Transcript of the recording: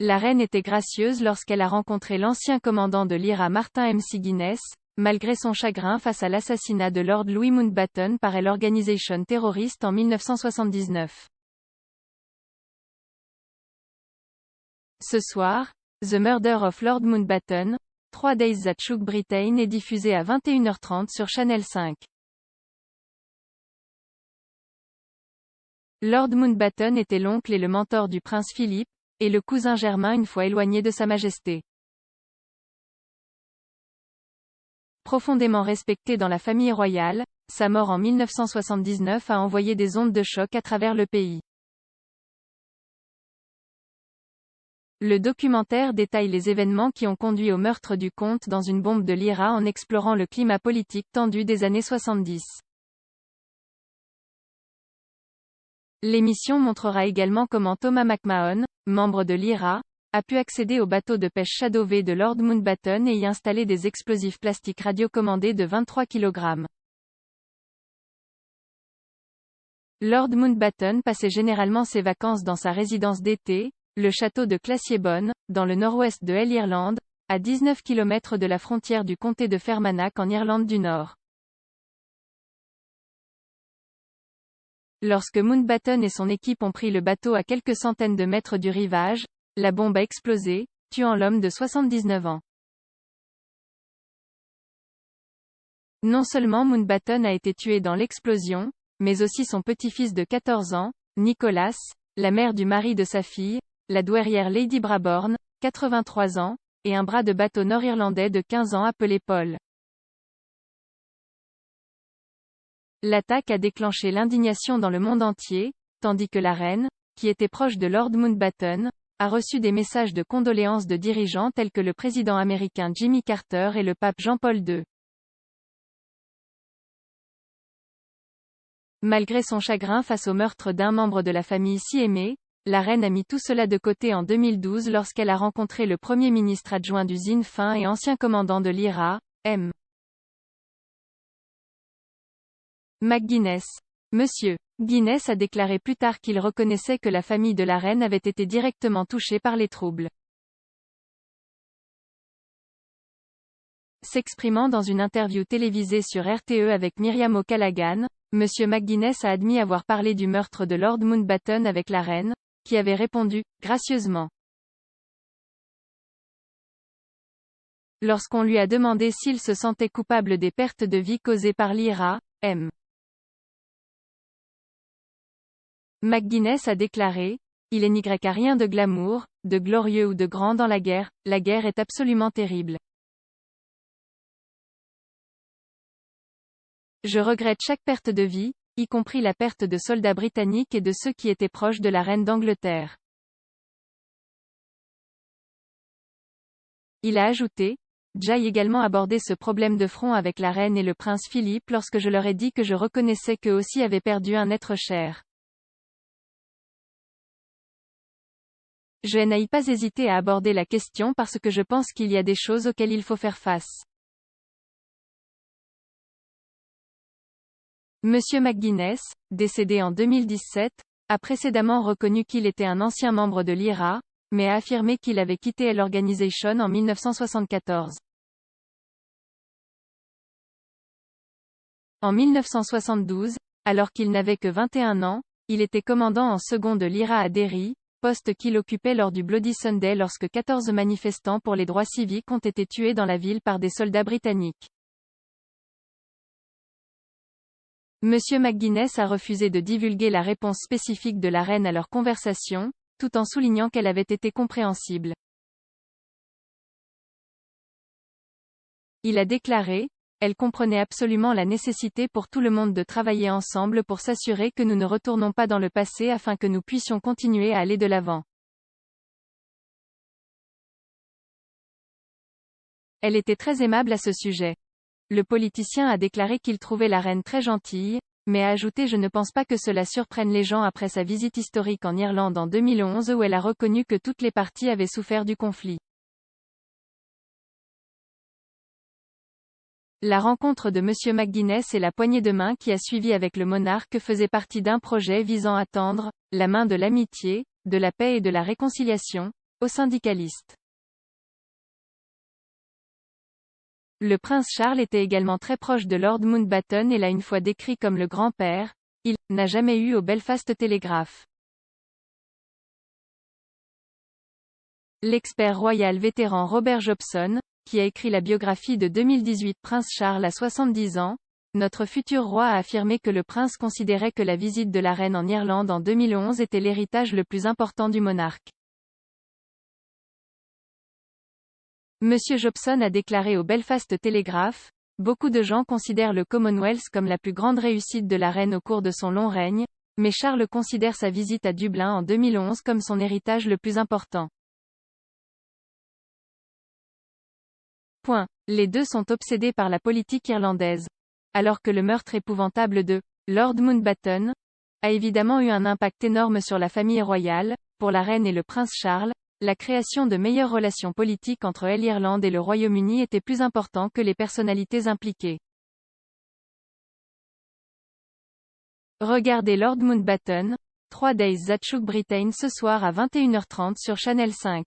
La reine était gracieuse lorsqu'elle a rencontré l'ancien commandant de l'IRA Martin McGuinness, malgré son chagrin face à l'assassinat de Lord Louis Mountbatten par l'organisation terroriste en 1979. Ce soir, The Murder of Lord Mountbatten, 3 Days That Shook Britain est diffusé à 21h30 sur Channel 5. Lord Mountbatten était l'oncle et le mentor du prince Philippe, et le cousin germain une fois éloigné de Sa Majesté. Profondément respecté dans la famille royale, sa mort en 1979 a envoyé des ondes de choc à travers le pays. Le documentaire détaille les événements qui ont conduit au meurtre du comte dans une bombe de l'IRA en explorant le climat politique tendu des années 70. L'émission montrera également comment Thomas McMahon, membre de l'IRA, a pu accéder au bateau de pêche Shadow V de Lord Mountbatten et y installer des explosifs plastiques radiocommandés de 23 kg. Lord Mountbatten passait généralement ses vacances dans sa résidence d'été, le château de Classiebonne, dans le nord-ouest de l'Irlande, à 19 km de la frontière du comté de Fermanagh en Irlande du Nord. Lorsque Mountbatten et son équipe ont pris le bateau à quelques centaines de mètres du rivage, la bombe a explosé, tuant l'homme de 79 ans. Non seulement Mountbatten a été tué dans l'explosion, mais aussi son petit-fils de 14 ans, Nicholas, la mère du mari de sa fille, la douairière Lady Brabourne, 83 ans, et un bras de bateau nord-irlandais de 15 ans appelé Paul. L'attaque a déclenché l'indignation dans le monde entier, tandis que la reine, qui était proche de Lord Mountbatten, a reçu des messages de condoléances de dirigeants tels que le président américain Jimmy Carter et le pape Jean-Paul II. Malgré son chagrin face au meurtre d'un membre de la famille si aimé, la reine a mis tout cela de côté en 2012 lorsqu'elle a rencontré le premier ministre adjoint du Sinn Féin et ancien commandant de l'IRA, M. McGuinness. Monsieur Guinness a déclaré plus tard qu'il reconnaissait que la famille de la reine avait été directement touchée par les troubles. S'exprimant dans une interview télévisée sur RTE avec Myriam O'Callaghan, Monsieur McGuinness a admis avoir parlé du meurtre de Lord Mountbatten avec la reine, qui avait répondu, gracieusement. Lorsqu'on lui a demandé s'il se sentait coupable des pertes de vie causées par l'IRA, M. McGuinness a déclaré, il n'y a rien de glamour, de glorieux ou de grand dans la guerre est absolument terrible. Je regrette chaque perte de vie, y compris la perte de soldats britanniques et de ceux qui étaient proches de la reine d'Angleterre. Il a ajouté, j'ai également abordé ce problème de front avec la reine et le prince Philippe lorsque je leur ai dit que je reconnaissais qu'eux aussi avaient perdu un être cher. Je n'ai pas hésité à aborder la question parce que je pense qu'il y a des choses auxquelles il faut faire face. Monsieur McGuinness, décédé en 2017, a précédemment reconnu qu'il était un ancien membre de l'IRA, mais a affirmé qu'il avait quitté l'organisation en 1974. En 1972, alors qu'il n'avait que 21 ans, il était commandant en second de l'IRA à Derry, poste qu'il occupait lors du Bloody Sunday lorsque 14 manifestants pour les droits civiques ont été tués dans la ville par des soldats britanniques. Monsieur McGuinness a refusé de divulguer la réponse spécifique de la reine à leur conversation, tout en soulignant qu'elle avait été compréhensible. Il a déclaré, elle comprenait absolument la nécessité pour tout le monde de travailler ensemble pour s'assurer que nous ne retournons pas dans le passé afin que nous puissions continuer à aller de l'avant. Elle était très aimable à ce sujet. Le politicien a déclaré qu'il trouvait la reine très gentille, mais a ajouté je ne pense pas que cela surprenne les gens après sa visite historique en Irlande en 2011 où elle a reconnu que toutes les parties avaient souffert du conflit. La rencontre de Monsieur McGuinness et la poignée de main qui a suivi avec le monarque faisait partie d'un projet visant à tendre la main de l'amitié, de la paix et de la réconciliation, aux syndicalistes. Le prince Charles était également très proche de Lord Mountbatten et l'a une fois décrit comme le grand-père. Il n'a jamais eu au Belfast Telegraph. L'expert royal vétéran Robert Jobson, qui a écrit la biographie de 2018 Prince Charles à 70 ans, notre futur roi a affirmé que le prince considérait que la visite de la reine en Irlande en 2011 était l'héritage le plus important du monarque. Monsieur Jobson a déclaré au Belfast Telegraph, « Beaucoup de gens considèrent le Commonwealth comme la plus grande réussite de la reine au cours de son long règne, mais Charles considère sa visite à Dublin en 2011 comme son héritage le plus important. » Les deux sont obsédés par la politique irlandaise. Alors que le meurtre épouvantable de Lord Mountbatten a évidemment eu un impact énorme sur la famille royale, pour la reine et le prince Charles, la création de meilleures relations politiques entre l'Irlande et le Royaume-Uni était plus important que les personnalités impliquées. Regardez Lord Mountbatten, 3 Days that Shook Britain ce soir à 21h30 sur Channel 5.